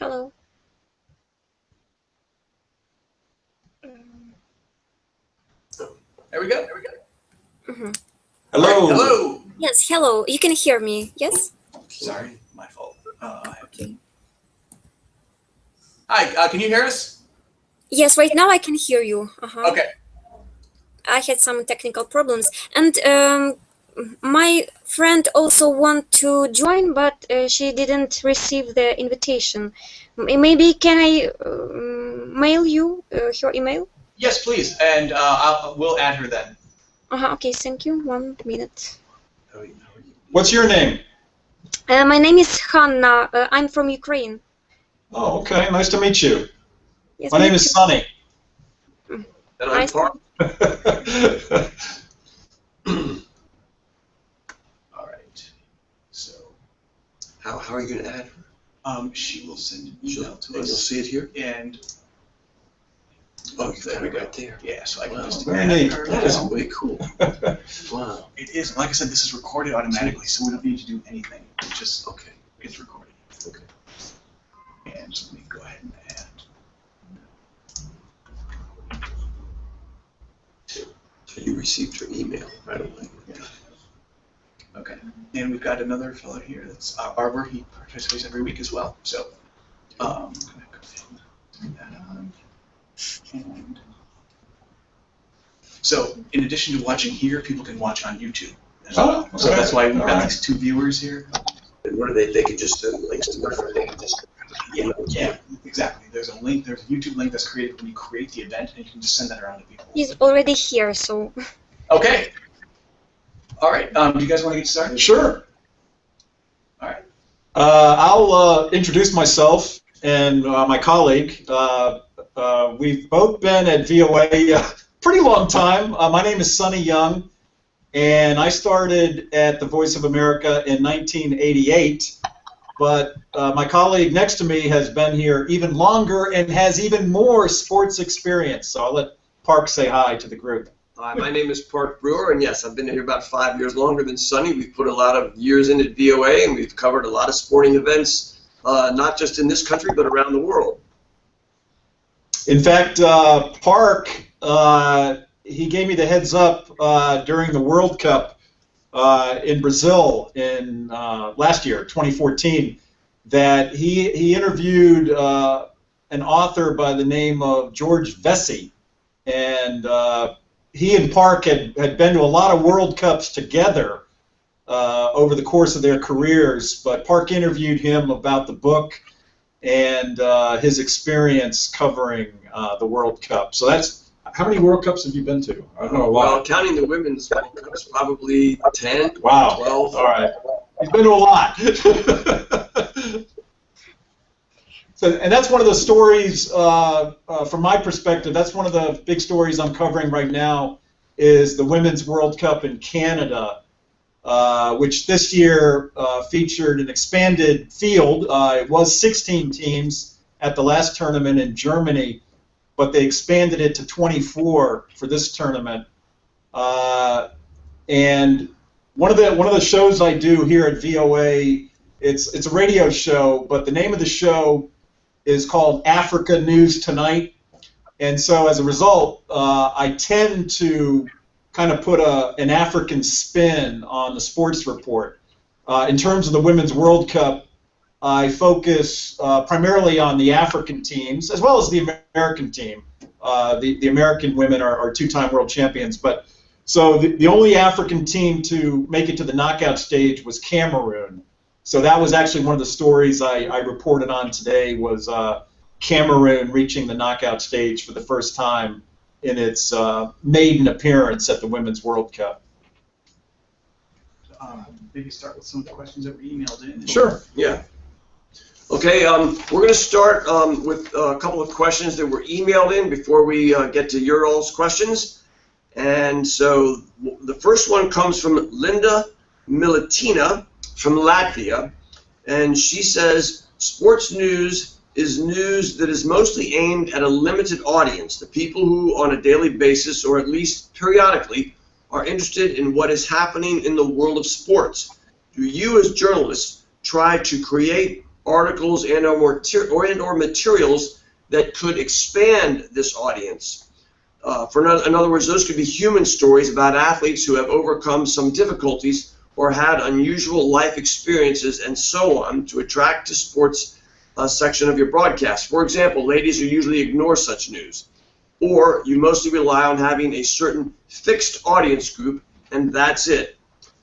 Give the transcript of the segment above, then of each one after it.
Hello. There we go. Mm-hmm. Hello. Right, hello. Yes, hello. You can hear me, yes? Sorry, my fault. Okay. Hi, can you hear us? Yes, right now I can hear you. Okay. I had some technical problems. And my friend also want to join, but she didn't receive the invitation. Maybe can I mail you her email? Yes, please, and we'll add her then. Okay, thank you. 1 minute. What's your name? My name is Hanna. I'm from Ukraine. Oh, okay. Nice to meet you. Yes, My name is Sonny. And I'm Nice. Parke. All right. So, How are you going to add her? she will send an email to And us. you'll see it here? And Oh, you got it right there. yeah, so I can Wow, just very add neat. her That is now. way cool. Wow. It is. Like I said, this is recorded automatically, so we don't need to do anything. It just Okay. gets recorded. Okay. And let me go ahead and add. So you received her email right away. Okay. And we've got another fellow here that's Arbor. He participates every week as well. So, I'm gonna go ahead and turn that on. And so, in addition to watching here, people can watch on YouTube as well. Oh, So okay. that's why we've All got right. these two viewers here. And what do they can just send links to her, or they can just... Yeah, exactly. There's a link. There's a YouTube link that's created when you create the event, and you can just send that around to people. He's already here, so. Okay. All right. Do you guys want to get started? Sure. All right. I'll introduce myself and my colleague. We've both been at VOA a pretty long time. My name is Sonny Young, and I started at the Voice of America in 1988. But my colleague next to me has been here even longer and has even more sports experience. So I'll let Parke say hi to the group. Hi, my name is Parke Brewer, and yes, I've been here about 5 years longer than Sonny. We've put a lot of years in at VOA, and we've covered a lot of sporting events, not just in this country, but around the world. In fact, Parke, he gave me the heads up during the World Cup in Brazil in last year, 2014, that he interviewed an author by the name of George Vesey, and he and Parke had been to a lot of World Cups together over the course of their careers, but Parke interviewed him about the book and his experience covering the World Cup. So that's, how many World Cups have you been to? I don't know, a Well, lot. counting the women's World Cups, probably 10, Wow. 12. All right. He's been to a lot. So, and that's one of the stories, from my perspective, that's one of the big stories I'm covering right now is the Women's World Cup in Canada, which this year featured an expanded field. It was 16 teams at the last tournament in Germany, but they expanded it to 24 for this tournament. And one of the shows I do here at VOA, it's a radio show, but the name of the show is called Africa News Tonight. And so as a result, I tend to kind of put an African spin on the sports report. In terms of the Women's World Cup, I focus primarily on the African teams, as well as the American team. The American women are two-time world champions. But so the only African team to make it to the knockout stage was Cameroon. So that was actually one of the stories I reported on today, was Cameroon reaching the knockout stage for the first time in its maiden appearance at the Women's World Cup. Maybe start with some of the questions that were emailed in. Sure. Yeah. Okay, we're going to start with a couple of questions that were emailed in before we get to your all's questions. And so the first one comes from Linda Militina from Latvia, and she says, sports news is news that is mostly aimed at a limited audience, the people who on a daily basis, or at least periodically, are interested in what is happening in the world of sports. Do you as journalists try to create articles and or materials that could expand this audience. In other words, those could be human stories about athletes who have overcome some difficulties or had unusual life experiences and so on to attract to sports section of your broadcast. For example, ladies who usually ignore such news. Or you mostly rely on having a certain fixed audience group, and that's it.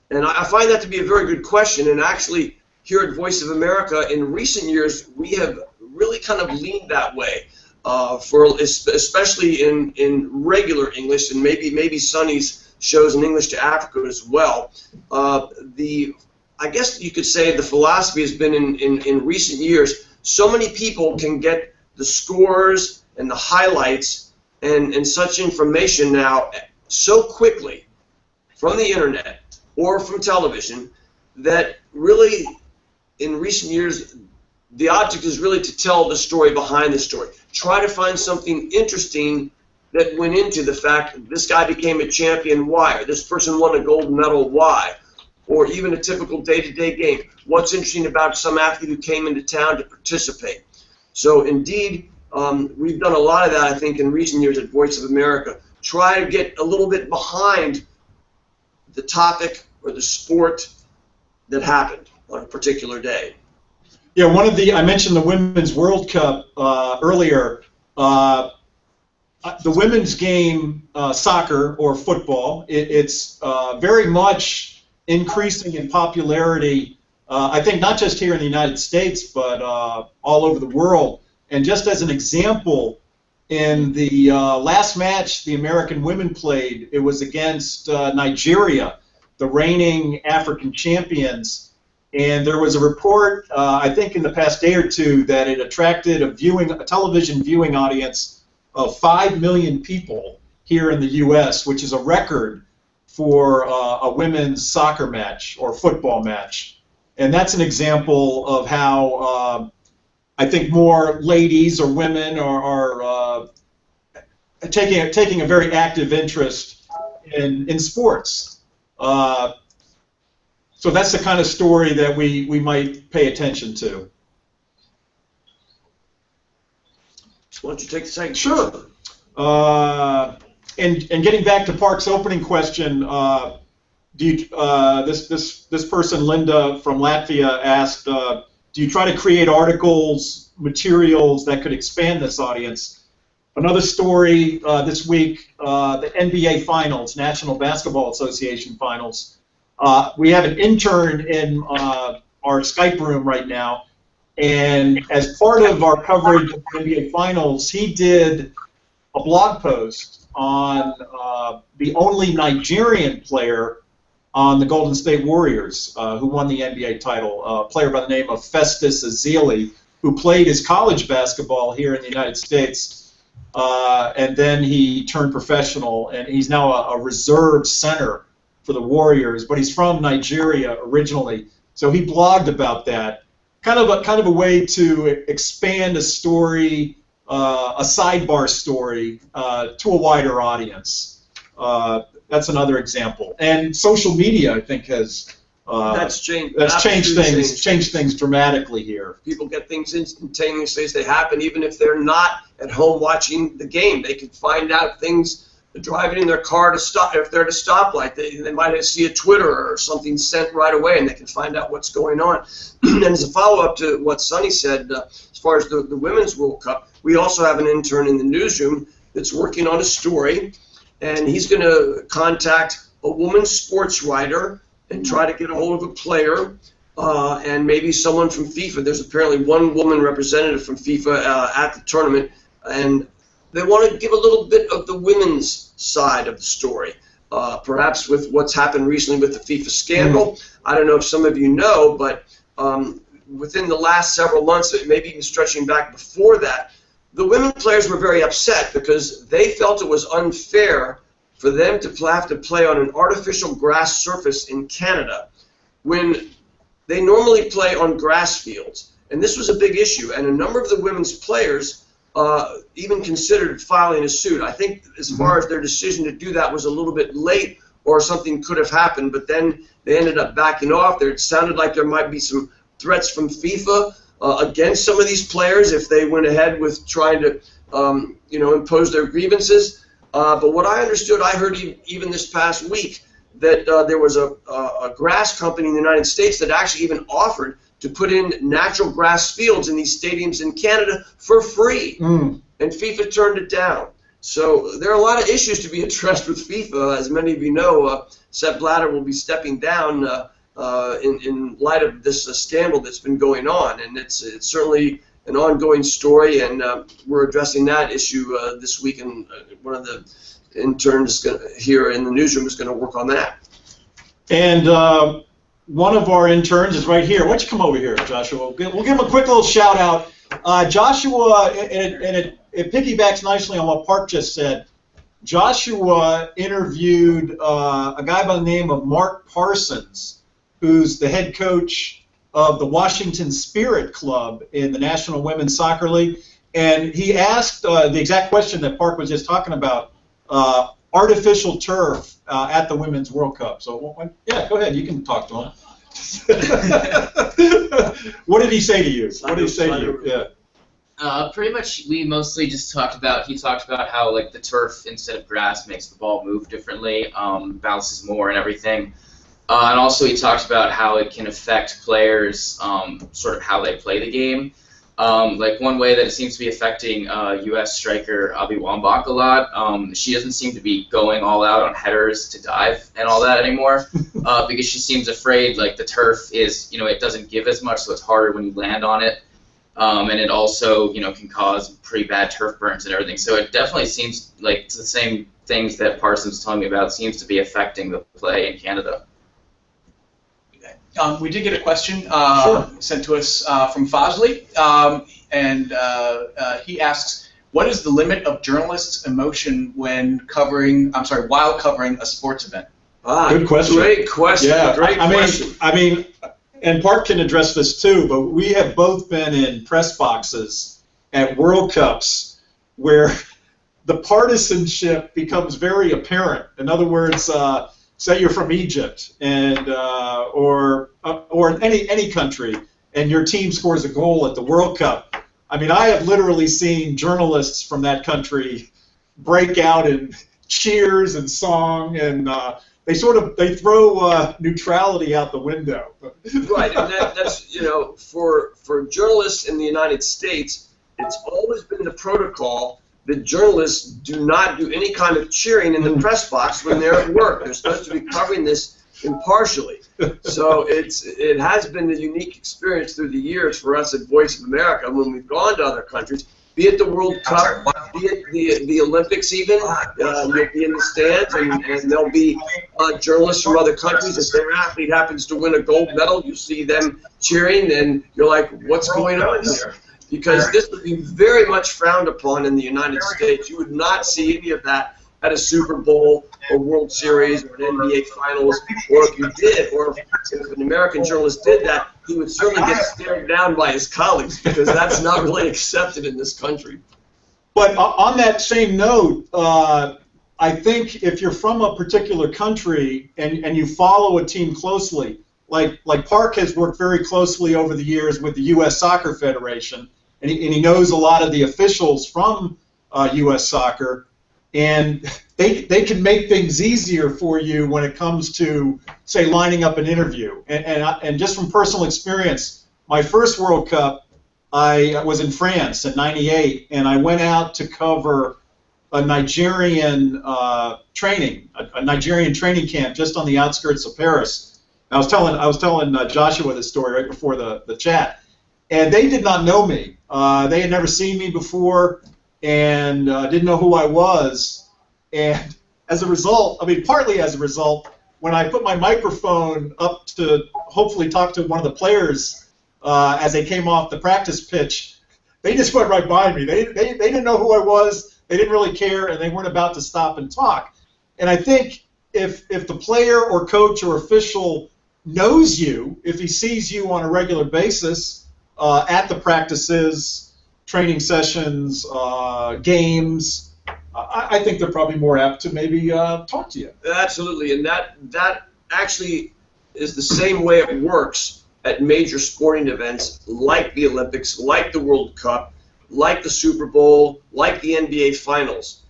And I find that to be a very good question, and actually here at Voice of America in recent years we have really kind of leaned that way, especially in regular English, and maybe Sonny's shows in English to Africa as well. I guess you could say the philosophy has been in recent years, so many people can get the scores and the highlights and such information now so quickly from the internet or from television that really in recent years the object is really to tell the story behind the story. Try to find something interesting that went into the fact that this guy became a champion, why, or this person won a gold medal, why, or even a typical day-to-day game. What's interesting about some athlete who came into town to participate? So indeed, we've done a lot of that, I think, in recent years at Voice of America. Try to get a little bit behind the topic or the sport that happened on a particular day. Yeah, I mentioned the Women's World Cup earlier. The women's game, soccer or football, it's very much increasing in popularity, I think not just here in the United States, but all over the world. And just as an example, in the last match the American women played, it was against Nigeria, the reigning African champions. And there was a report, I think in the past day or two, that it attracted a television viewing audience of 5 million people here in the U.S., which is a record for a women's soccer match or football match. And that's an example of how I think more ladies or women are taking a very active interest in sports. So that's the kind of story that we might pay attention to. Why don't you take the second? Sure. And getting back to Parke's opening question, this person, Linda from Latvia, asked, do you try to create articles, materials that could expand this audience? Another story this week, the NBA Finals, National Basketball Association Finals. We have an intern in our Skype room right now, and as part of our coverage of the NBA Finals, he did a blog post on the only Nigerian player on the Golden State Warriors who won the NBA title, a player by the name of Festus Ezeli, who played his college basketball here in the United States, and then he turned professional, and he's now a reserve center for the Warriors, but he's from Nigeria originally. So he blogged about that, kind of a way to expand a story, a sidebar story, to a wider audience. That's another example. And social media, I think, has changed things dramatically here. People get things instantaneously as they happen, even if they're not at home watching the game. They can find out things driving in their car to stop. If they're at a stoplight, they might see a Twitter or something sent right away, and they can find out what's going on. And as a follow-up to what Sonny said, as far as the Women's World Cup, we also have an intern in the newsroom that's working on a story, and he's going to contact a woman sports writer and try to get a hold of a player and maybe someone from FIFA. There's apparently one woman representative from FIFA at the tournament, and they want to give a little bit of the women's side of the story, perhaps with what's happened recently with the FIFA scandal. I don't know if some of you know, but within the last several months, maybe even stretching back before that, the women players were very upset because they felt it was unfair for them to have to play on an artificial grass surface in Canada when they normally play on grass fields. And this was a big issue, and a number of the women's players even considered filing a suit. I think as far as their decision to do that was a little bit late, or something could have happened, but then they ended up backing off. It sounded like there might be some threats from FIFA against some of these players if they went ahead with trying to, impose their grievances. But what I understood, I heard even this past week that there was a grass company in the United States that actually even offered to put in natural grass fields in these stadiums in Canada for free. And FIFA turned it down. So there are a lot of issues to be addressed with FIFA. As many of you know, Sepp Blatter will be stepping down in light of this scandal that's been going on. And it's certainly an ongoing story, and we're addressing that issue this week, and one of the interns here in the newsroom is going to work on that. And one of our interns is right here. Why don't you come over here, Joshua? We'll give him a quick little shout out. Joshua, and it piggybacks nicely on what Parke just said. Joshua interviewed a guy by the name of Mark Parsons, who's the head coach of the Washington Spirit Club in the National Women's Soccer League, and he asked the exact question that Parke was just talking about, artificial turf at the Women's World Cup. So, yeah, go ahead. You can talk to him. What did he say to you? What did he say to you? Yeah. Pretty much, we mostly just talked about, he talked about how, like, the turf instead of grass makes the ball move differently, bounces more and everything. And also he talked about how it can affect players, sort of how they play the game. Like one way that it seems to be affecting U.S. striker Abby Wambach a lot, she doesn't seem to be going all out on headers to dive and all that anymore, because she seems afraid, like, the turf is, it doesn't give as much, so it's harder when you land on it. And it also, can cause pretty bad turf burns and everything. So it definitely seems like it's the same things that Parsons was telling me about seems to be affecting the play in Canada. We did get a question sent to us from Fosley, and he asks, what is the limit of journalists' emotion when while covering a sports event? Good question. Great question. Yeah, great question. I mean, and Parke can address this too, but we have both been in press boxes at World Cups where the partisanship becomes very apparent. In other words, say you're from Egypt and or any country, and your team scores a goal at the World Cup. I mean, I have literally seen journalists from that country break out in cheers and song, and they throw neutrality out the window. Right, and that's for journalists in the United States, it's always been the protocol that journalists do not do any kind of cheering in the press box when they're at work. They're supposed to be covering this impartially. So it has been a unique experience through the years for us at Voice of America when we've gone to other countries, be it the World Cup, be it the Olympics even. You'll be in the stands, and there'll be journalists from other countries. If their athlete happens to win a gold medal, you see them cheering, and you're like, what's going on here? Because this would be very much frowned upon in the United States. You would not see any of that at a Super Bowl or World Series or an NBA Finals, or if you did, or if an American journalist did that, he would certainly get stared down by his colleagues, because that's not really accepted in this country. But on that same note, I think if you're from a particular country and you follow a team closely, like Parke has worked very closely over the years with the U.S. Soccer Federation, and he knows a lot of the officials from U.S. Soccer, and they can make things easier for you when it comes to, say, lining up an interview. And just from personal experience, my first World Cup, I was in France in '98, and I went out to cover a Nigerian training camp just on the outskirts of Paris. I was telling Joshua this story right before the chat, and they did not know me. They had never seen me before, and didn't know who I was. And as a result, partly as a result, when I put my microphone up to hopefully talk to one of the players as they came off the practice pitch, they just went right by me. They didn't know who I was. They didn't really care, and they weren't about to stop and talk. And I think if the player or coach or official knows you, if he sees you on a regular basis at the practices, training sessions, games, I think they're probably more apt to maybe talk to you. Absolutely, and that actually is the same way it works at major sporting events like the Olympics, like the World Cup, like the Super Bowl, like the NBA Finals.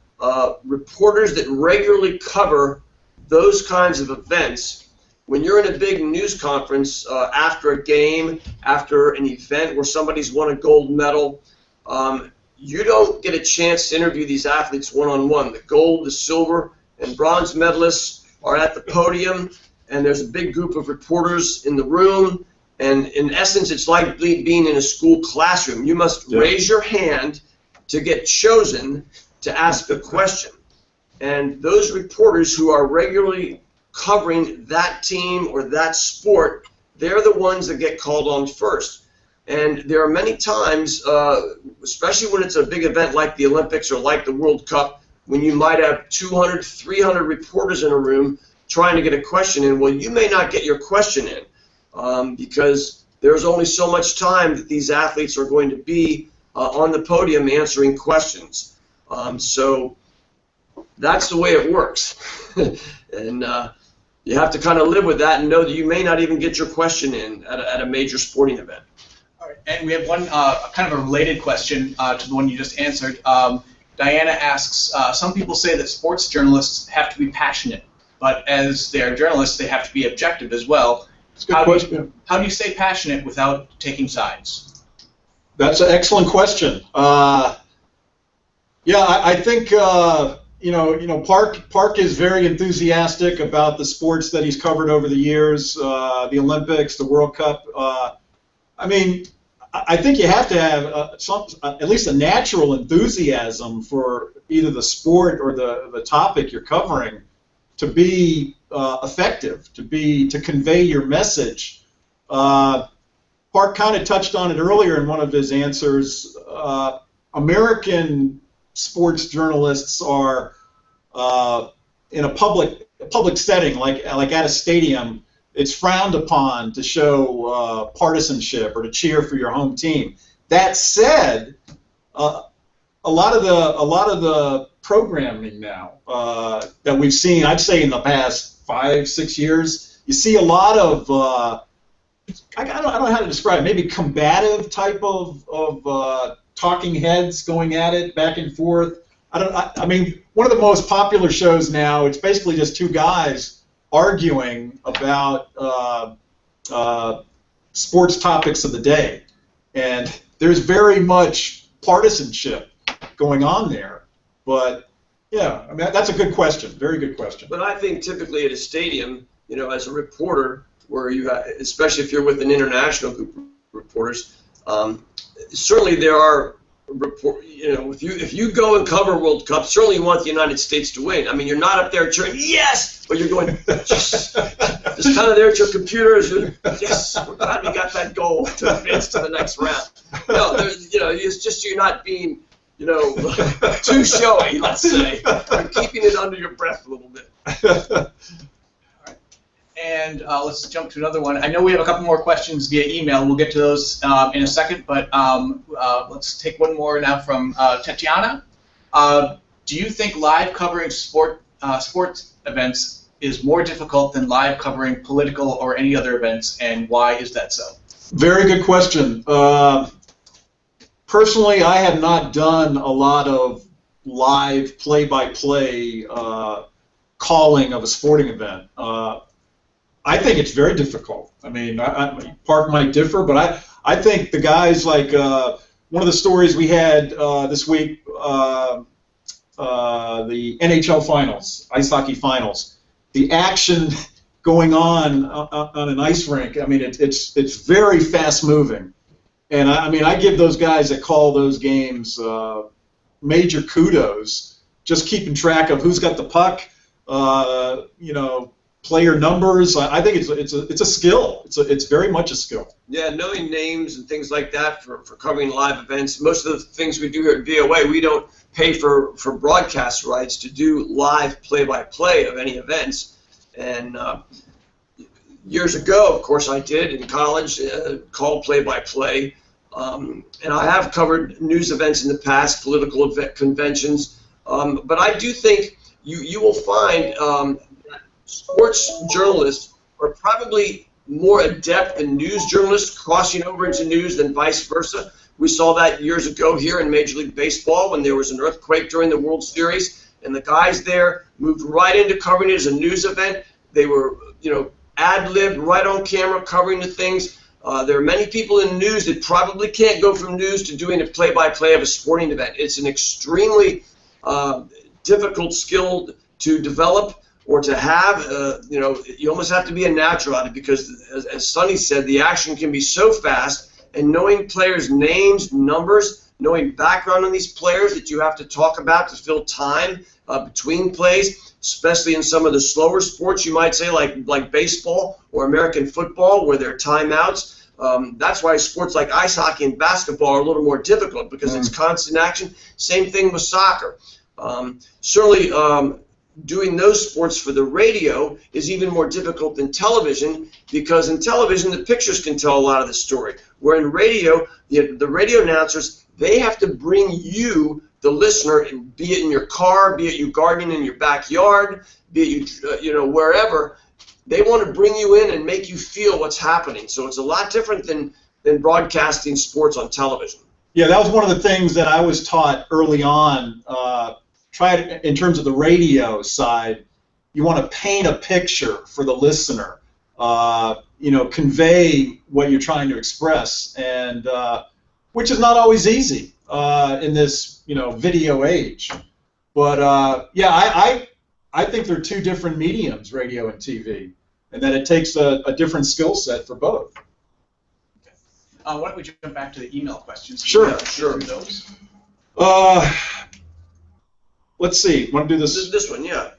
Reporters that regularly cover those kinds of events, when you're in a big news conference after a game, after an event where somebody's won a gold medal, you don't get a chance to interview these athletes one-on-one. The gold, the silver, and bronze medalists are at the podium, and there's a big group of reporters in the room, and in essence, it's like being in a school classroom. You must raise your hand to get chosen to ask a question. And those reporters who are regularly covering that team or that sport, they're the ones that get called on first. And there are many times, especially when it's a big event like the Olympics or like the World Cup, when you might have 200, 300 reporters in a room trying to get a question in. Well, you may not get your question in because there's only so much time that these athletes are going to be on the podium answering questions. So that's the way it works. And you have to kind of live with that and know that you may not even get your question in at a major sporting event. All right, and we have one kind of a related question to the one you just answered. Diana asks, some people say that sports journalists have to be passionate, but as they're journalists, they have to be objective as well. That's a good question. How do you stay passionate without taking sides? That's an excellent question. I think Parke is very enthusiastic about the sports that he's covered over the years, the Olympics, the World Cup. I think you have to have at least a natural enthusiasm for either the sport or the topic you're covering to be effective, to convey your message. Parke kind of touched on it earlier in one of his answers. American sports journalists are in a public setting, like at a stadium. It's frowned upon to show partisanship or to cheer for your home team. That said, a lot of the programming now that we've seen, I'd say in the past 5-6 years, you see a lot of I don't know how to describe it, maybe combative type of talking heads going at it back and forth. One of the most popular shows now, it's basically just two guys arguing about sports topics of the day, and there's very much partisanship going on there. But that's a good question, very good question. But I think typically at a stadium, as a reporter, where you have, especially if you're with an international group of reporters, certainly there are if you go and cover World Cup, certainly you want the United States to win. You're not up there cheering, yes, but you're going, just kind of there at your computers, yes, we're glad we got that goal to advance to the next round. It's just you're not being, too showy, let's say. You're keeping it under your breath a little bit. And let's jump to another one. I know we have a couple more questions via email. We'll get to those in a second, but let's take one more now from Tatiana. Do you think live covering sports events is more difficult than live covering political or any other events, and why is that so? Very good question. Personally, I have not done a lot of live play-by-play calling of a sporting event. I think it's very difficult. Parke might differ, but I think the guys like one of the stories we had this week, the NHL finals, ice hockey finals, the action going on an ice rink. It's very fast moving, and I give those guys that call those games major kudos, just keeping track of who's got the puck. Player numbers. I think it's a skill. It's very much a skill. Yeah, knowing names and things like that for covering live events. Most of the things we do here at VOA, we don't pay for broadcast rights to do live play-by-play of any events. And years ago, of course, I did in college call play-by-play. And I have covered news events in the past, political conventions. But I do think you will find sports journalists are probably more adept in news journalists crossing over into news than vice versa. We saw that years ago here in Major League Baseball when there was an earthquake during the World Series, and the guys there moved right into covering it as a news event. They were, ad-libbed, right on camera, covering the things. There are many people in news that probably can't go from news to doing a play-by-play of a sporting event. It's an extremely difficult skill to develop or to have. You almost have to be a natural at it because, as Sonny said, the action can be so fast, and knowing players' names, numbers, knowing background on these players that you have to talk about to fill time between plays, especially in some of the slower sports, you might say, like baseball or American football, where there are timeouts. That's why sports like ice hockey and basketball are a little more difficult because it's constant action. Same thing with soccer. Certainly, doing those sports for the radio is even more difficult than television because in television the pictures can tell a lot of the story. Where in radio, the radio announcers, they have to bring you, the listener, be it in your car, be it you gardening in your backyard, be it you wherever, they want to bring you in and make you feel what's happening. So it's a lot different than broadcasting sports on television. Yeah, that was one of the things that I was taught early on. In terms of the radio side, you want to paint a picture for the listener, convey what you're trying to express, and which is not always easy in this video age. But I think they're two different mediums, radio and TV, and that it takes a different skill set for both. Okay. Why don't we jump back to the email questions? Sure. Sure. Those. Let's see. Want to do this? This one, yeah.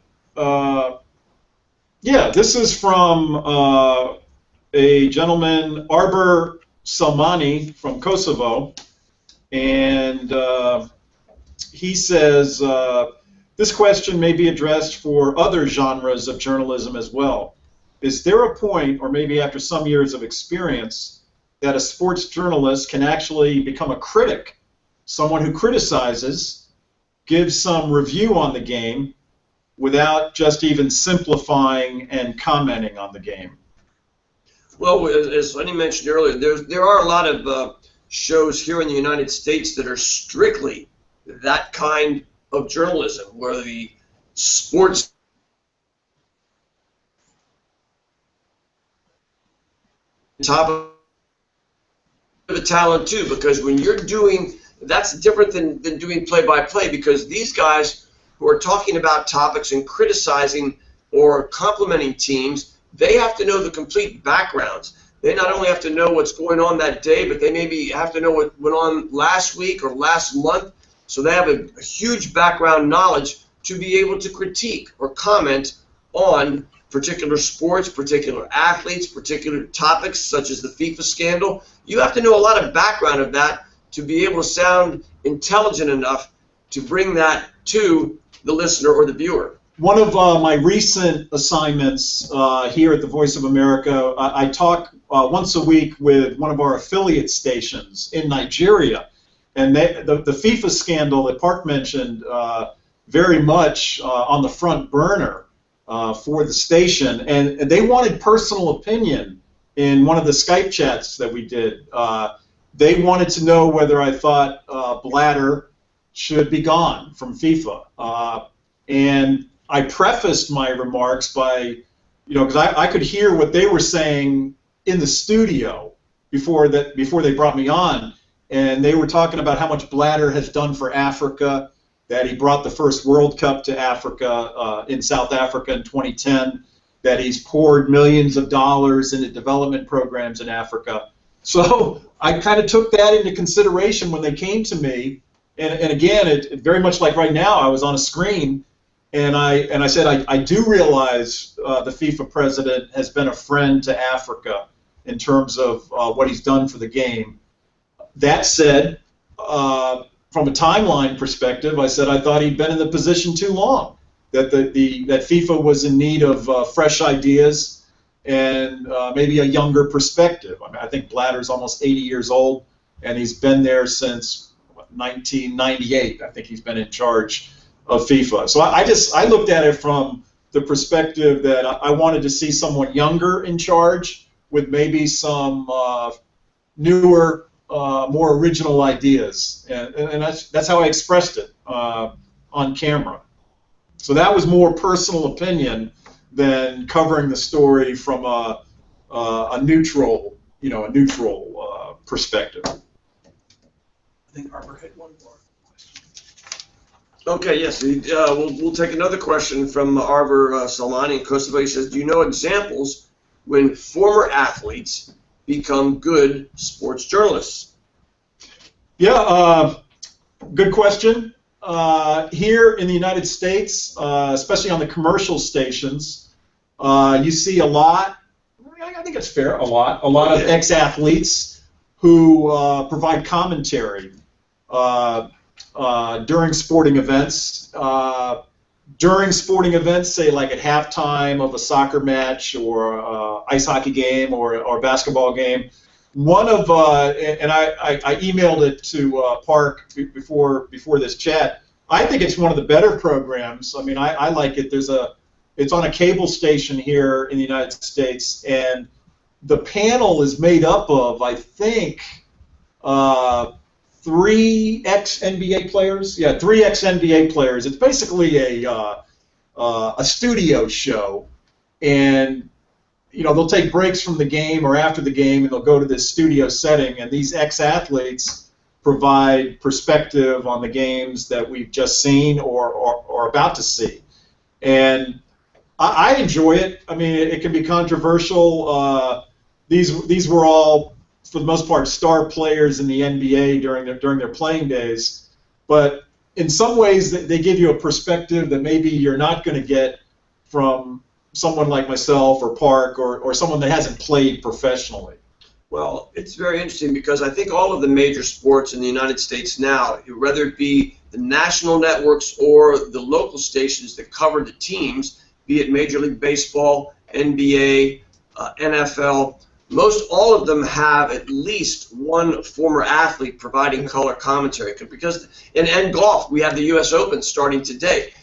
This is from a gentleman, Arbor Salmani from Kosovo, and he says, this question may be addressed for other genres of journalism as well. Is there a point, or maybe after some years of experience, that a sports journalist can actually become a critic, someone who criticizes, gives some review on the game without just even simplifying and commenting on the game? Well, as Sonny mentioned earlier, there are a lot of shows here in the United States that are strictly that kind of journalism, where the sports top of the talent too, because when you're doing, that's different than doing play-by-play, because these guys who are talking about topics and criticizing or complimenting teams, they have to know the complete backgrounds. They not only have to know what's going on that day, but they maybe have to know what went on last week or last month. So they have a huge background knowledge to be able to critique or comment on particular sports, particular athletes, particular topics such as the FIFA scandal. You have to know a lot of background of that to be able to sound intelligent enough to bring that to the listener or the viewer. One of my recent assignments here at the Voice of America, I talk once a week with one of our affiliate stations in Nigeria. And the FIFA scandal that Parke mentioned, very much on the front burner for the station. And they wanted personal opinion in one of the Skype chats that we did. They wanted to know whether I thought Blatter should be gone from FIFA. And I prefaced my remarks by, because I could hear what they were saying in the studio before they brought me on, and they were talking about how much Blatter has done for Africa, that he brought the first World Cup to Africa in South Africa in 2010, that he's poured millions of dollars into development programs in Africa. So I kind of took that into consideration when they came to me, and again, it very much like right now, I was on a screen. And I said, I do realize the FIFA president has been a friend to Africa in terms of what he's done for the game. That said, from a timeline perspective, I said I thought he'd been in the position too long, that that FIFA was in need of fresh ideas and maybe a younger perspective. I mean, I think Blatter's almost 80 years old, and he's been there since 1998. I think he's been in charge of FIFA. So I looked at it from the perspective that I wanted to see someone younger in charge with maybe some newer, more original ideas, and that's how I expressed it on camera. So that was more personal opinion than covering the story from a neutral, perspective. I think Arbor had one more question. Okay, yes. We'll take another question from Arbor Salmani in Kosovo. He says, do you know examples when former athletes become good sports journalists? Yeah, good question. Here in the United States, especially on the commercial stations, you see a lot, I think it's fair, a lot of ex-athletes who provide commentary during sporting events. During sporting events, say like at halftime of a soccer match or ice hockey game or basketball game. One of and I emailed it to Parke before this chat. I think it's one of the better programs. I mean, I like it. It's on a cable station here in the United States, and the panel is made up of, I think, 3 ex-NBA players. Yeah, 3 ex-NBA players. It's basically a studio show, and they'll take breaks from the game or after the game, and they'll go to this studio setting, and these ex-athletes provide perspective on the games that we've just seen or about to see. And I enjoy it. I mean, it can be controversial. These were all, for the most part, star players in the NBA during their playing days. But in some ways, they give you a perspective that maybe you're not going to get from someone like myself or Parke or someone that hasn't played professionally. Well, it's very interesting because I think all of the major sports in the United States now, whether it be the national networks or the local stations that cover the teams, be it Major League Baseball, NBA, NFL, most all of them have at least one former athlete providing color commentary. Because in golf, we have the U.S. Open starting today.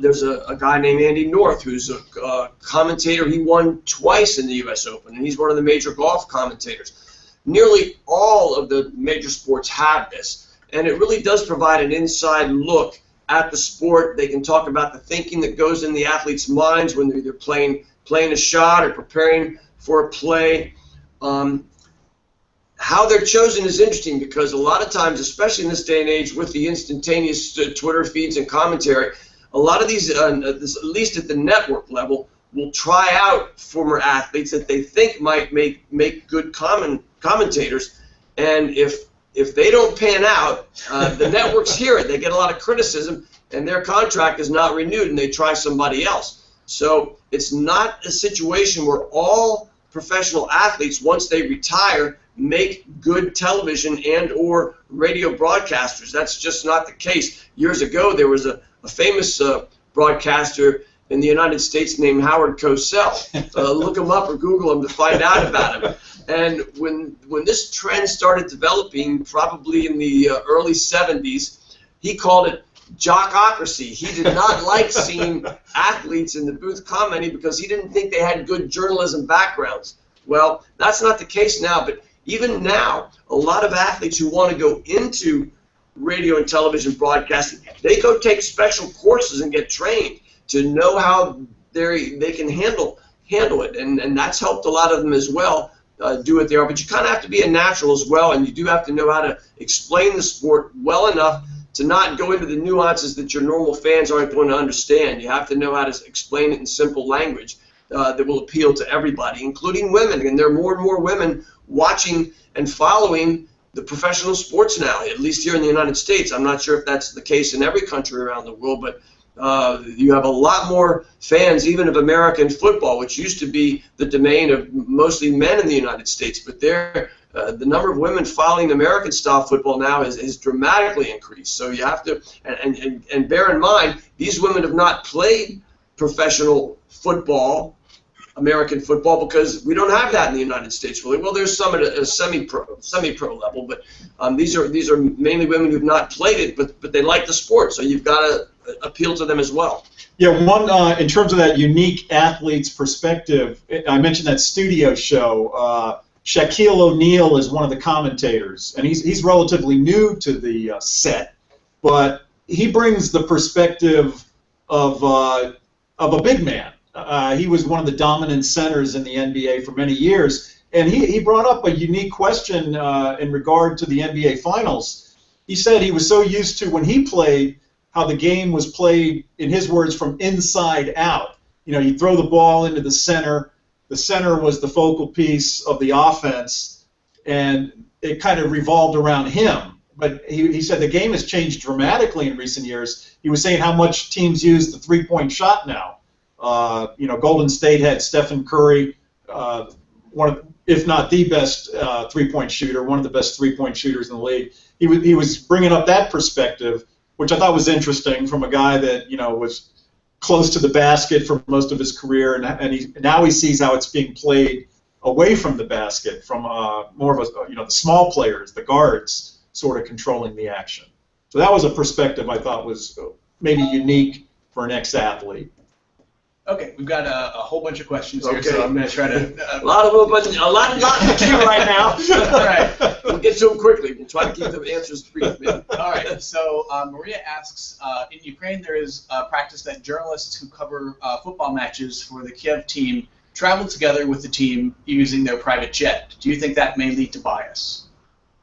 There's a guy named Andy North who's a commentator. He won twice in the U.S. Open, and he's one of the major golf commentators. Nearly all of the major sports have this, and it really does provide an inside look at the sport. They can talk about the thinking that goes in the athletes' minds when they're either playing a shot or preparing for a play. How they're chosen is interesting because a lot of times, especially in this day and age with the instantaneous Twitter feeds and commentary, a lot of these, at least at the network level, will try out former athletes that they think might make good commentators. And if they don't pan out, the networks hear it. They get a lot of criticism, and their contract is not renewed, and they try somebody else. So it's not a situation where all professional athletes, once they retire, make good television and or radio broadcasters. That's just not the case. Years ago, there was a famous broadcaster in the United States named Howard Cosell. Look him up or Google him to find out about him. And when this trend started developing, probably in the early 70s, he called it jockocracy. He did not like seeing athletes in the booth commenting because he didn't think they had good journalism backgrounds. Well, that's not the case now, but even now, a lot of athletes who want to go into radio and television broadcasting, they go take special courses and get trained to know how they can handle it, and that's helped a lot of them as well do it there. But you kind of have to be a natural as well, and you do have to know how to explain the sport well enough to not go into the nuances that your normal fans aren't going to understand. You have to know how to explain it in simple language that will appeal to everybody, including women. And there are more and more women watching and following the professional sports now, at least here in the United States. I'm not sure if that's the case in every country around the world, but you have a lot more fans even of American football, which used to be the domain of mostly men in the United States. But the number of women following American-style football now has dramatically increased. So you have to, and bear in mind, these women have not played professional football, American football, because we don't have that in the United States really. Well, there's some at a semi-pro level, but these are mainly women who've not played it, but they like the sport. So you've got to appeal to them as well. Yeah, one in terms of that unique athlete's perspective, I mentioned that studio show. Shaquille O'Neal is one of the commentators, and he's relatively new to the set, but he brings the perspective of a big man. He was one of the dominant centers in the NBA for many years, and he brought up a unique question in regard to the NBA Finals. He said he was so used to, when he played, how the game was played, in his words, from inside out. You know, you throw the ball into the center. The center was the focal piece of the offense, and it kind of revolved around him. But he said the game has changed dramatically in recent years. He was saying how much teams use the three-point shot now. You know, Golden State had Stephen Curry, one of, if not the best three-point shooter, one of the best three-point shooters in the league. He was bringing up that perspective, which I thought was interesting from a guy that, you know, was close to the basket for most of his career, and now he sees how it's being played away from the basket, from more of a, you know, the small players, the guards, sort of controlling the action. So that was a perspective I thought was maybe unique for an ex-athlete. Okay, we've got a whole bunch of questions here, so I'm going to try to... A lot of them, but a lot not in the queue right now. All right. We'll get to them quickly. We'll try to keep the answers brief. All right, so Maria asks, in Ukraine there is a practice that journalists who cover football matches for the Kiev team travel together with the team using their private jet. Do you think that may lead to bias?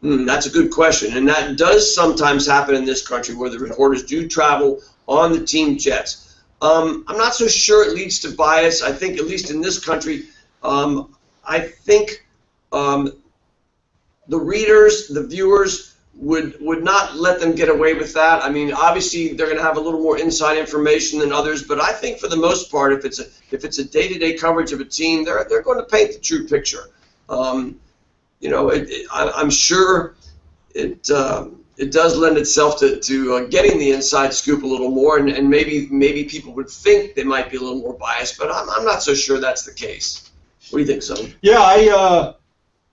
That's a good question, and that does sometimes happen in this country where the reporters do travel on the team jets. I'm not so sure it leads to bias. I think, at least in this country, I think the readers, the viewers, would not let them get away with that. I mean, obviously they're going to have a little more inside information than others, but I think for the most part, if it's a day-to-day coverage of a team, they're going to paint the true picture. You know, I'm sure it does lend itself to getting the inside scoop a little more, and maybe people would think they might be a little more biased, but I'm not so sure that's the case. What do you think, Sonny? Yeah,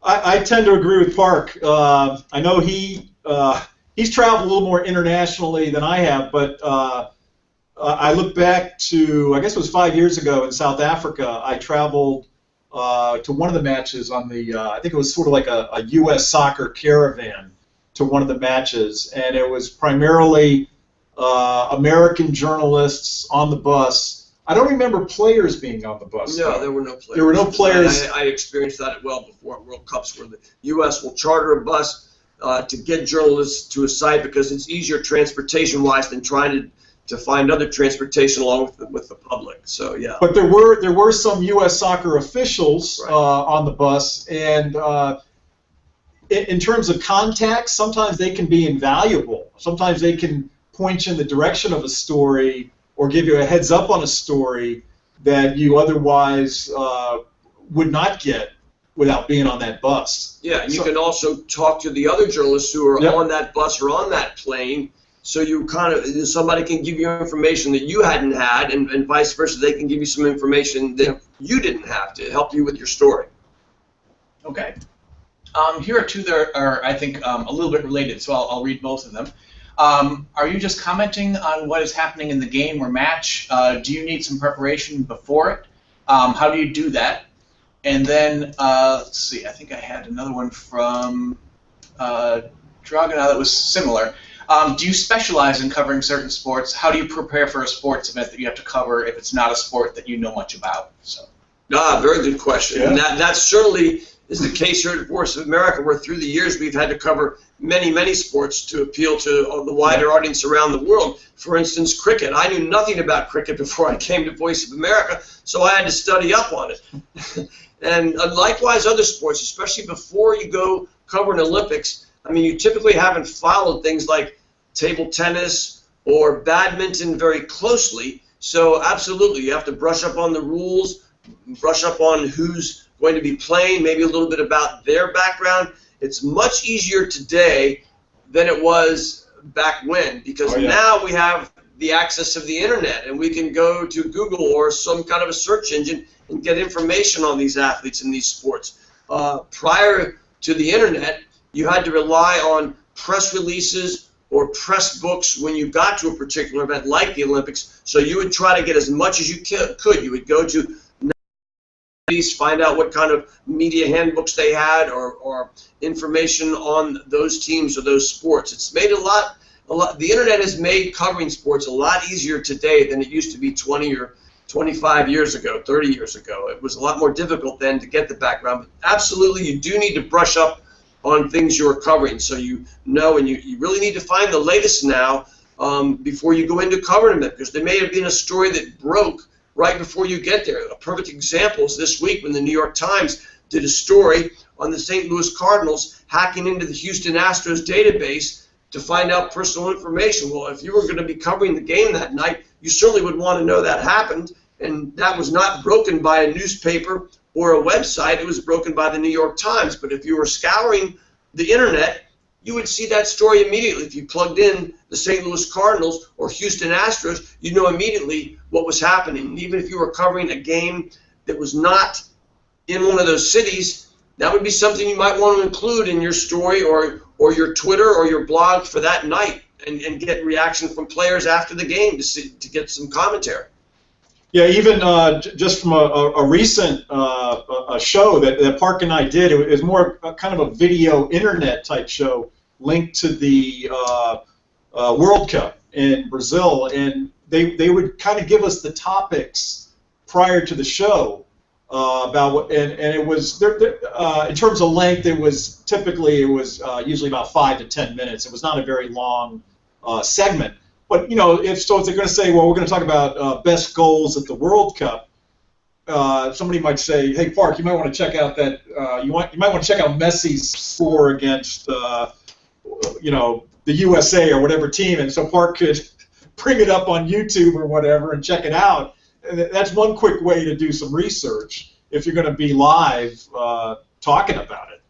I tend to agree with Parke. I know he's traveled a little more internationally than I have, but I look back to, I guess it was 5 years ago in South Africa. I traveled to one of the matches on the, I think it was sort of like a U.S. soccer caravan to one of the matches, and it was primarily American journalists on the bus. I don't remember players being on the bus. No, though. there were no players. There were no players. I experienced that well before at World Cups, where the U.S. will charter a bus to get journalists to a site because it's easier transportation-wise than trying to find other transportation along with the public. So yeah. But there were some U.S. soccer officials Right. on the bus, and in terms of contacts, sometimes they can be invaluable. Sometimes they can point you in the direction of a story or give you a heads up on a story that you otherwise would not get without being on that bus. Yeah, and you can also talk to the other journalists who are Yep. on that bus or on that plane, so you kind of, somebody can give you information that you hadn't had, and vice versa. They can give you some information that you didn't have to help you with your story. Okay. Here are two that are I think, a little bit related, so I'll read both of them. Are you just commenting on what is happening in the game or match? Do you need some preparation before it? How do you do that? And then, let's see, I think I had another one from Dragana that was similar. Do you specialize in covering certain sports? How do you prepare for a sports event that you have to cover if it's not a sport that you know much about? So. Very good question. Yeah. And that certainly is the case here at Voice of America, where through the years we've had to cover many, many sports to appeal to the wider audience around the world. For instance, cricket. I knew nothing about cricket before I came to Voice of America, so I had to study up on it. And likewise, other sports, especially before you go cover an Olympics. I mean, you typically haven't followed things like table tennis or badminton very closely, so absolutely, you have to brush up on the rules, brush up on who's going to be playing, maybe a little bit about their background. It's much easier today than it was back when, because now we have the access of the internet, and we can go to Google or some kind of a search engine and get information on these athletes in these sports. Prior to the internet, you had to rely on press releases or press books when you got to a particular event like the Olympics. So you would try to get as much as you could. You would go to find out what kind of media handbooks they had or information on those teams or those sports. It's made a lot. The internet has made covering sports a lot easier today than it used to be 20 or 25 years ago, 30 years ago. It was a lot more difficult then to get the background. But absolutely, you do need to brush up on things you're covering, so you know, and you really need to find the latest now before you go into covering them, because there may have been a story that broke right before you get there. A perfect example is this week when the New York Times did a story on the St. Louis Cardinals hacking into the Houston Astros database to find out personal information. Well, if you were going to be covering the game that night, you certainly would want to know that happened, and that was not broken by a newspaper or a website. It was broken by the New York Times. But if you were scouring the internet, you would see that story immediately. If you plugged in the St. Louis Cardinals or Houston Astros, you'd know immediately what was happening. And even if you were covering a game that was not in one of those cities, that would be something you might want to include in your story or your Twitter or your blog for that night, and get reaction from players after the game to get some commentary. Yeah, even just from a recent a show that Parke and I did, it was more kind of a video internet type show linked to the World Cup in Brazil, and they would kind of give us the topics prior to the show about what, and it was in terms of length, it was usually about 5 to 10 minutes. It was not a very long segment. But, you know, if they're going to say, well, we're going to talk about best goals at the World Cup, somebody might say, hey, Parke, you might want to check out that you might want to check out Messi's score against the USA or whatever team, and so Parke could bring it up on YouTube or whatever and check it out. And that's one quick way to do some research if you're going to be live talking about it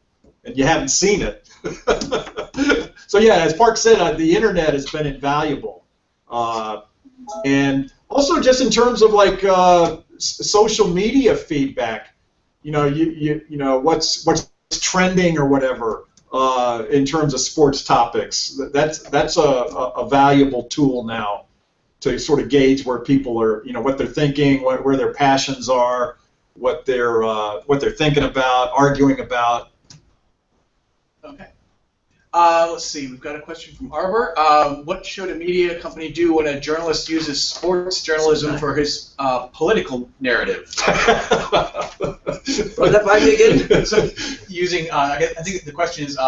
and you haven't seen it. So yeah, as Parke said, the internet has been invaluable. And also just in terms of like social media feedback, you know what's trending or whatever in terms of sports topics. That's a valuable tool now to sort of gauge where people are, what they're thinking, where their passions are, what they're thinking about, arguing about. Okay. Let's see. We've got a question from Arbor. What should a media company do when a journalist uses sports journalism for his political narrative? Run that by me again. So, I think the question is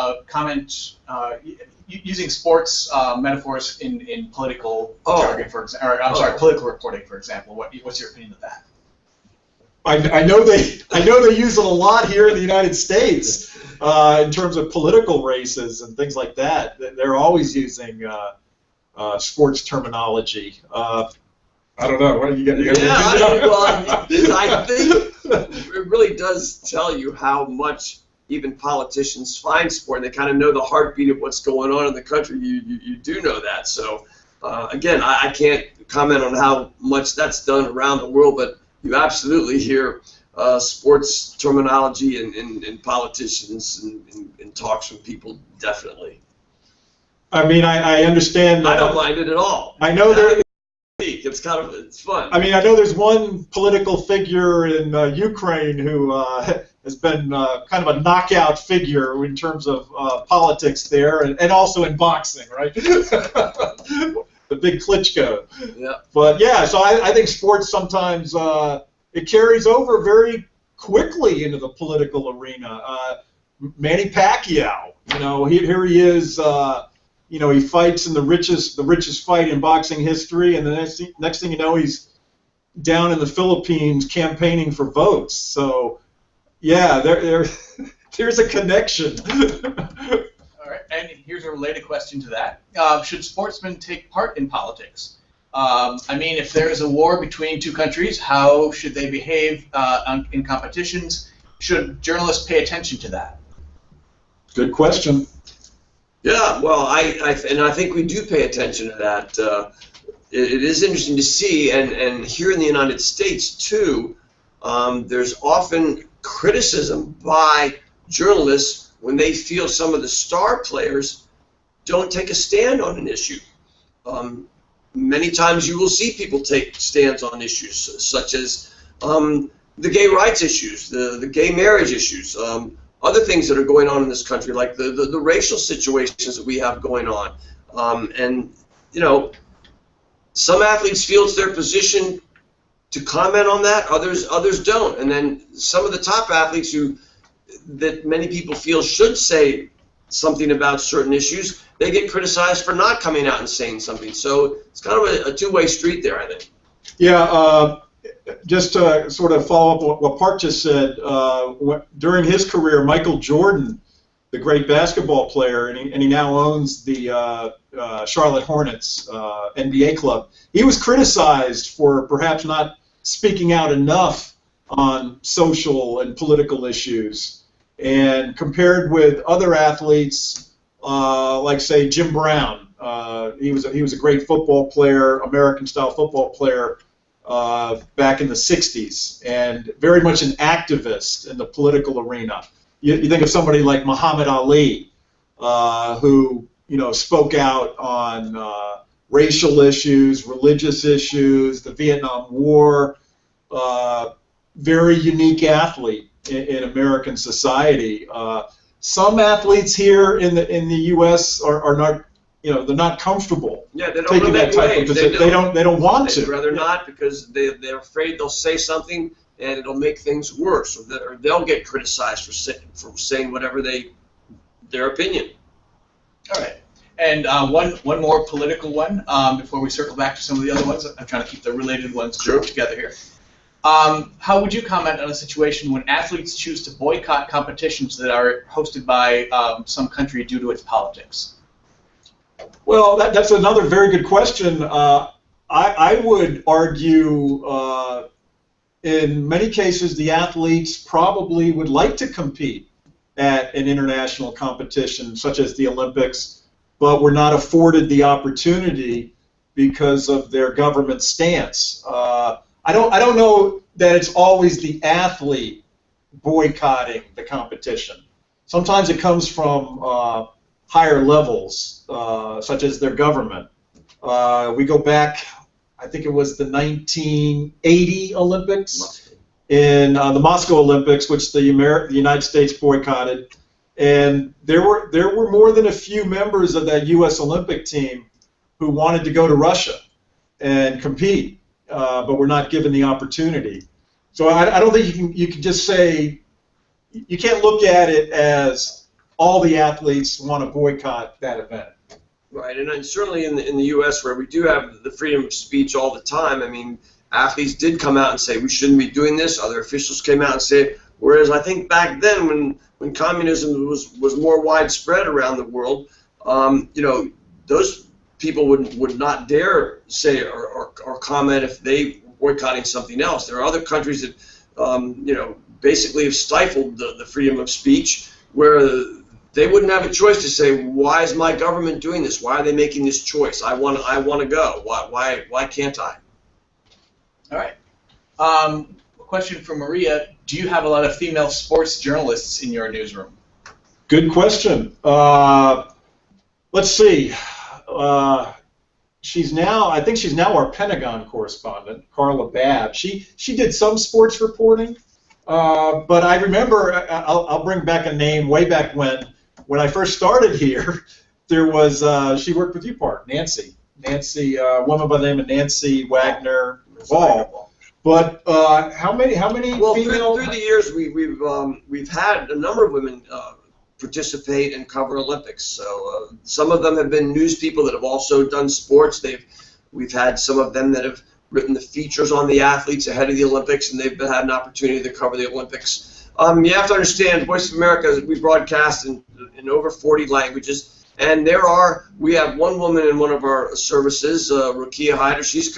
using sports metaphors in political jargon, for example. Political reporting, for example. What's your opinion of that? I know they use it a lot here in the United States in terms of political races and things like that. They're always using sports terminology. I don't know. What do you get? I think it really does tell you how much even politicians find sport. They kind of know the heartbeat of what's going on in the country. You do know that. So again, I can't comment on how much that's done around the world, but you absolutely hear sports terminology in politicians and talks from people, definitely. I mean, I understand. I don't mind it at all. I know it's fun. I mean, I know there's one political figure in Ukraine who has been kind of a knockout figure in terms of politics there, and also in boxing, right? The big Klitschko. Yeah. But yeah, so I think sports sometimes it carries over very quickly into the political arena. Manny Pacquiao, here he is. He fights in the richest fight in boxing history, and the next thing you know, he's down in the Philippines campaigning for votes. So yeah, there's a connection. All right, and here's a related question to that. Should sportsmen take part in politics? I mean, if there is a war between two countries, how should they behave in competitions? Should journalists pay attention to that? Good question. Yeah, well, I think we do pay attention to that. It is interesting to see, and here in the United States, too, there's often criticism by journalists when they feel some of the star players don't take a stand on an issue. Many times you will see people take stands on issues such as the gay rights issues, the gay marriage issues, other things that are going on in this country, like the racial situations that we have going on. And, you know, some athletes feel it's their position to comment on that, others don't. And then some of the top athletes that many people feel should say something about certain issues, they get criticized for not coming out and saying something. So it's kind of a two-way street there, I think. Yeah, just to sort of follow up what Parke just said, during his career, Michael Jordan, the great basketball player, and he now owns the Charlotte Hornets NBA club, he was criticized for perhaps not speaking out enough on social and political issues. And compared with other athletes, like say Jim Brown, he was a great football player, American-style football player back in the '60s, and very much an activist in the political arena. You think of somebody like Muhammad Ali, who spoke out on racial issues, religious issues, the Vietnam War. Very unique athlete in American society. Some athletes here in the U.S. are not, they're not comfortable taking that type of position. They don't want to. They'd rather not, because they're afraid they'll say something and it'll make things worse, or they'll get criticized for saying whatever their opinion. All right. And one more political one before we circle back to some of the other ones. I'm trying to keep the related ones grouped together here. How would you comment on a situation when athletes choose to boycott competitions that are hosted by some country due to its politics? Well, that's another very good question. I would argue in many cases the athletes probably would like to compete at an international competition such as the Olympics, but were not afforded the opportunity because of their government stance. I don't know that it's always the athlete boycotting the competition. Sometimes it comes from higher levels, such as their government. We go back, I think it was the 1980 Olympics, in the Moscow Olympics, which the United States boycotted, and there were more than a few members of that U.S. Olympic team who wanted to go to Russia and compete. But we're not given the opportunity. So I don't think you can just say, you can't look at it as all the athletes want to boycott that event. Right, and certainly in the U.S. where we do have the freedom of speech all the time, I mean, athletes did come out and say we shouldn't be doing this. Other officials came out and said, whereas I think back then when communism was more widespread around the world, those people would not dare say or comment if they were boycotting something else. There are other countries that, basically have stifled the freedom of speech, where they wouldn't have a choice to say, why is my government doing this? Why are they making this choice? I want to go. Why can't I? All right. A question from Maria. Do you have a lot of female sports journalists in your newsroom? Good question. Let's see. I think she's now our Pentagon correspondent, Carla Babb. She did some sports reporting, but I remember, I'll bring back a name way back when I first started here. There was she worked with you, Parke, Nancy, a woman by the name of Nancy Wagner Ball. But how many female? Through the years, we've had a number of women participate and cover Olympics. So some of them have been news people that have also done sports. We've had some of them that have written the features on the athletes ahead of the Olympics, and they've had an opportunity to cover the Olympics. You have to understand, Voice of America, we broadcast in over 40 languages, and we have one woman in one of our services, Rukia Hyder. She's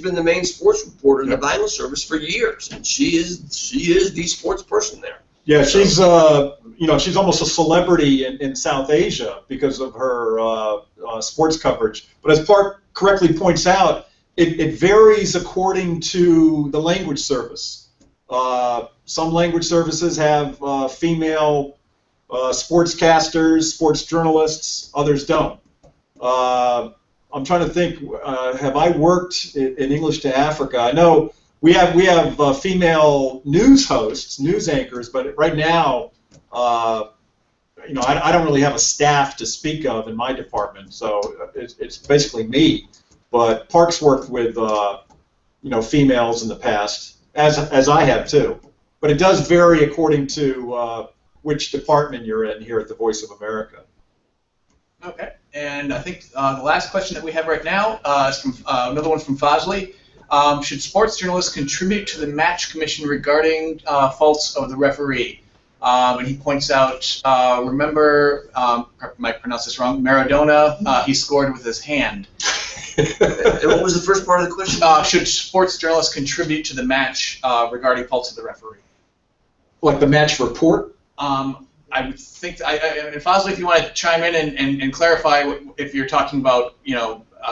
been the main sports reporter in the Vinyl service for years, and she is the sports person there. Yeah, she's she's almost a celebrity in South Asia because of her sports coverage. But as Parke correctly points out, it varies according to the language service. Some language services have female sportscasters, sports journalists. Others don't. I'm trying to think. Have I worked in English to Africa? I know we have female news hosts, news anchors, but right now, I don't really have a staff to speak of in my department, so it's basically me. But Parke's worked with females in the past, as I have too. But it does vary according to which department you're in here at the Voice of America. Okay, and I think the last question that we have right now is from another one from Fazli. Should sports journalists contribute to the match commission regarding faults of the referee? And he points out, remember, I might pronounce this wrong, Maradona, he scored with his hand. And what was the first part of the question? Should sports journalists contribute to the match regarding faults of the referee? Like the match report? I would think, and Fazli, if you want to chime in and clarify if you're talking about,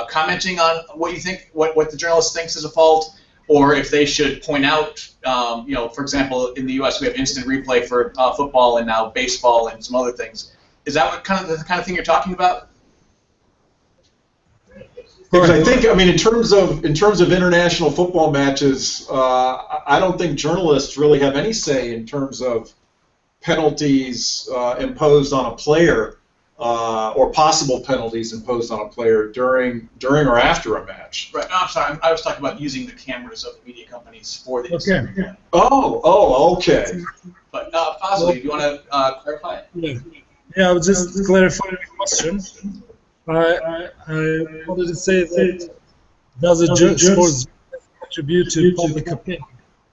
commenting on what you think, what the journalist thinks is a fault, or if they should point out, for example, in the U.S. we have instant replay for football and now baseball and some other things. Is that the kind of thing you're talking about? Because I think, in terms of international football matches, I don't think journalists really have any say in terms of penalties imposed on a player, or possible penalties imposed on a player during or after a match. Right. No, I'm sorry. I was talking about using the cameras of the media companies for the instant replay. Oh, okay. But Fazli, do you want to clarify it? Yeah, I would just clarify the question. I wanted to say that does a sports contribute to public opinion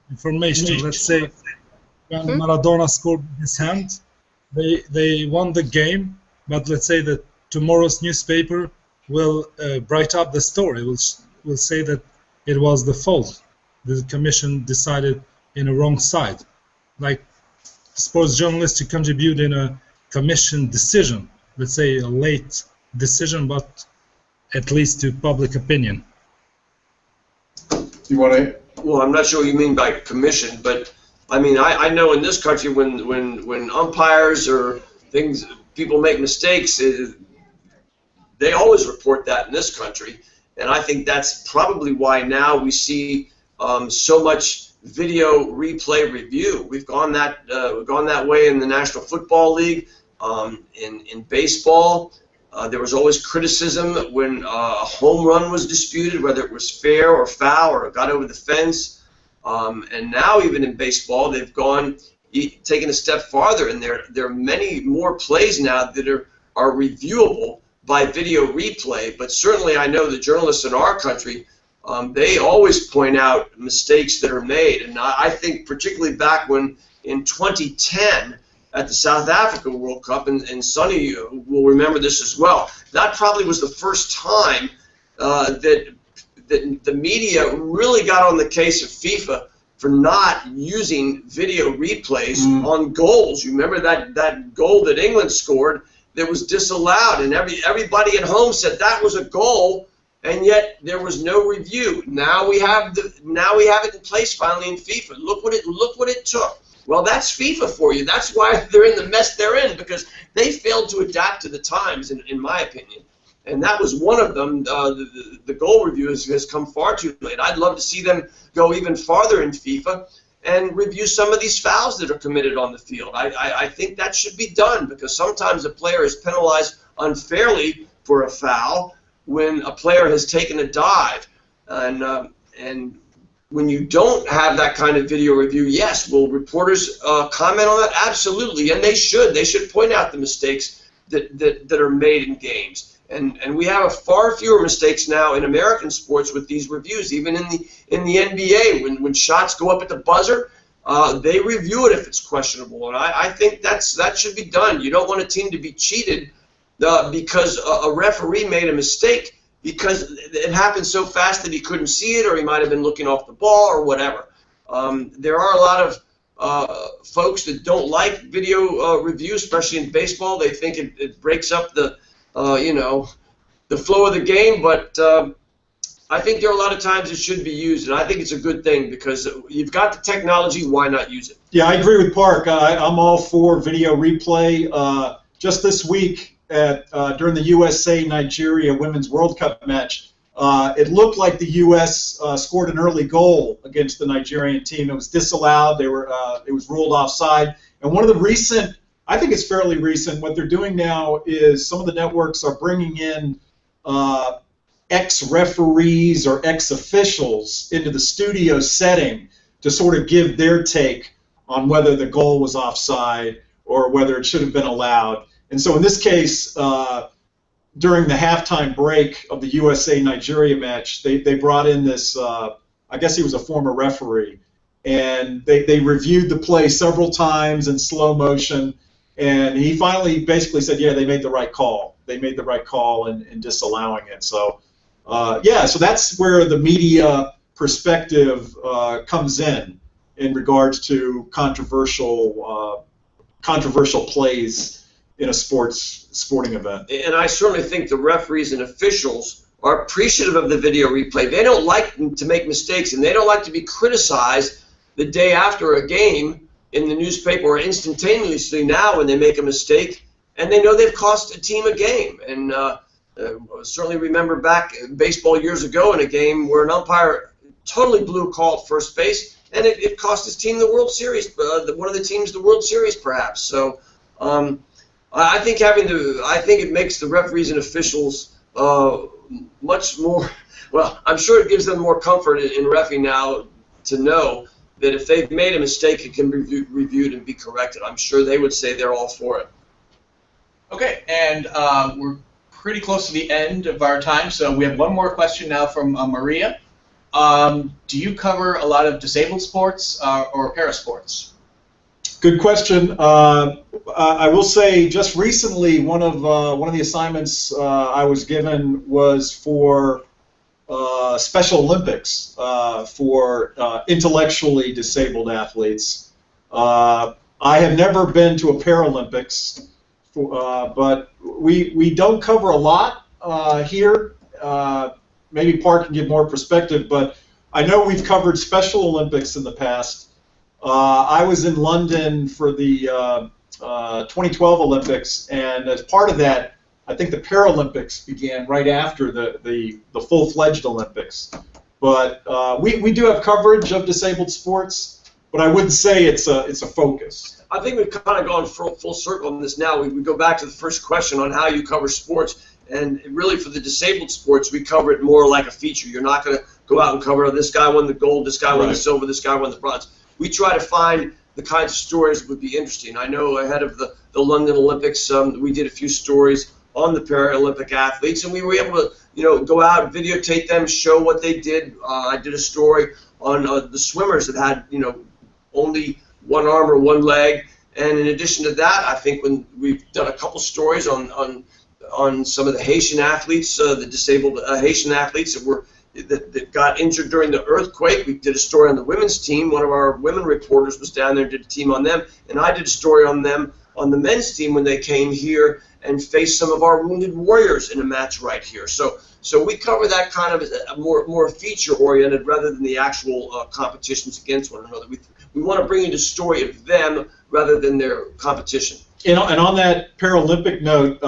information? Let's say when Maradona scored his hand, they won the game, but let's say that tomorrow's newspaper will bright up the story. Will say that it was the fault. The commission decided in a wrong side. Like sports journalists to contribute in a commission decision, let's say a late decision, but at least to public opinion. You want to? Well, I'm not sure what you mean by commission, but I know in this country when umpires or people make mistakes, they always report that in this country, and I think that's probably why now we see so much video replay review. We've gone that way in the National Football League, in baseball. There was always criticism when a home run was disputed, whether it was fair or foul or got over the fence. And now even in baseball, they've taken a step farther, and there are many more plays now that are reviewable by video replay. But certainly I know the journalists in our country, they always point out mistakes that are made. And I think particularly back when in 2010, at the South Africa World Cup, and Sonny will remember this as well. That probably was the first time that the media really got on the case of FIFA for not using video replays on goals. You remember that goal that England scored that was disallowed, and everybody at home said that was a goal, and yet there was no review. Now we have it in place finally in FIFA. Look what it took. Well, that's FIFA for you. That's why they're in the mess they're in, because they failed to adapt to the times, in my opinion. And that was one of them. The goal review has come far too late. I'd love to see them go even farther in FIFA and review some of these fouls that are committed on the field. I think that should be done, because sometimes a player is penalized unfairly for a foul when a player has taken a dive. And when you don't have that kind of video review, yes, will reporters comment on that? Absolutely, and they should. They should point out the mistakes that are made in games. And we have far fewer mistakes now in American sports with these reviews. Even in the NBA, when shots go up at the buzzer, they review it if it's questionable. And I think that should be done. You don't want a team to be cheated because a referee made a mistake because it happened so fast that he couldn't see it, or he might have been looking off the ball, or whatever. There are a lot of folks that don't like video review, especially in baseball. They think it breaks up the flow of the game, but I think there are a lot of times it should be used, and I think it's a good thing because you've got the technology. Why not use it? Yeah, I agree with Parke. I'm all for video replay. Just this week, at during the USA-Nigeria Women's World Cup match, it looked like the U.S. Scored an early goal against the Nigerian team. It was disallowed. It was ruled offside. And one of the recent, I think it's fairly recent, what they're doing now is some of the networks are bringing in ex-referees or ex-officials into the studio setting to sort of give their take on whether the goal was offside or whether it should have been allowed. And so in this case, during the halftime break of the USA-Nigeria match, they brought in this, I guess he was a former referee, and they reviewed the play several times in slow motion, and he finally basically said, yeah, they made the right call. They made the right call in disallowing it. So, yeah, so that's where the media perspective comes in regards to controversial plays in a sporting event. And I certainly think the referees and officials are appreciative of the video replay. They don't like to make mistakes, and they don't like to be criticized the day after a game in the newspaper or instantaneously now when they make a mistake, and they know they've cost a team a game. And certainly remember back in baseball years ago in a game where an umpire totally blew a call at first base, and it cost his team the World Series, one of the teams the World Series perhaps. So I think it makes the referees and officials much more, well, I'm sure it gives them more comfort in reffing now to know that if they've made a mistake, it can be reviewed and be corrected. I'm sure they would say they're all for it. Okay, and we're pretty close to the end of our time, so we have one more question now from Maria. Do you cover a lot of disabled sports or parasports? Good question. I will say, just recently, one of the assignments I was given was for Special Olympics for intellectually disabled athletes. I have never been to a Paralympics, but we don't cover a lot here. Maybe Parke can give more perspective, but I know we've covered Special Olympics in the past. I was in London for the 2012 Olympics, and as part of that, I think the Paralympics began right after the full-fledged Olympics. But we do have coverage of disabled sports, but I wouldn't say it's a focus. I think we've kind of gone full circle on this now. We go back to the first question on how you cover sports, and really for the disabled sports, we cover it more like a feature. You're not going to go out and cover this guy won the gold, this guy won the silver, this guy won the bronze. We try to find the kinds of stories that would be interesting. I know ahead of the London Olympics, we did a few stories on the Paralympic athletes, and we were able to, go out, videotape them, show what they did. I did a story on the swimmers that had, only one arm or one leg, and in addition to that, I think when we've done a couple stories on some of the Haitian athletes, the disabled Haitian athletes that got injured during the earthquake. We did a story on the women's team. One of our women reporters was down there and did a team on them, and I did a story on them on the men's team when they came here and faced some of our wounded warriors in a match right here. So we cover that kind of more feature-oriented rather than the actual competitions against one another. We want to bring you the story of them rather than their competition. And on that Paralympic note,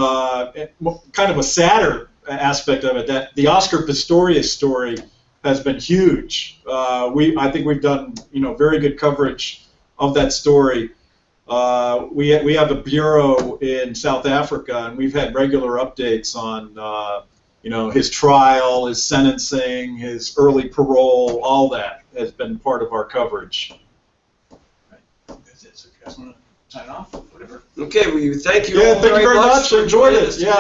kind of a sadder aspect of it, that the Oscar Pistorius story has been huge. I think we've done very good coverage of that story. We have a bureau in South Africa, and we've had regular updates on his trial, his sentencing, his early parole. All that has been part of our coverage. That's it. So if you guys want to sign off, whatever. Okay, well, thank you. Yeah, thank you very much. Enjoyed it. Yeah,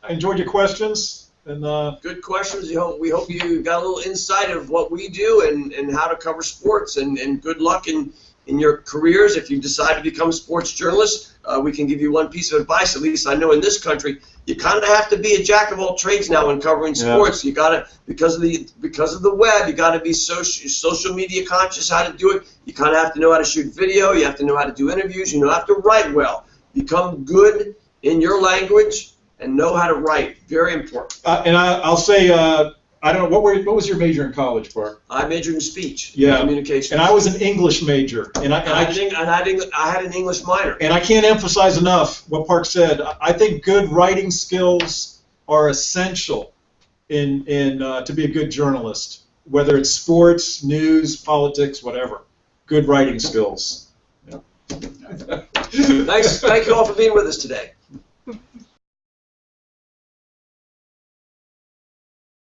I enjoyed your questions. And good questions. We hope you got a little insight of what we do and how to cover sports. And good luck in your careers. If you decide to become a sports journalist, we can give you one piece of advice. At least I know in this country, you kind of have to be a jack of all trades now when covering sports. You got to, because of the web, you got to be social media conscious how to do it. You kind of have to know how to shoot video. You have to know how to do interviews. You have to write well. Become good in your language and know how to write. Very important. And I'll say I don't know, what was your major in college, Parke? I majored in speech, Yeah. communication. And I was an English major, and I had an English minor. And I can't emphasize enough what Parke said. I think good writing skills are essential in to be a good journalist, whether it's sports, news, politics, whatever. Good writing skills. Yeah. Thank you all for being with us today.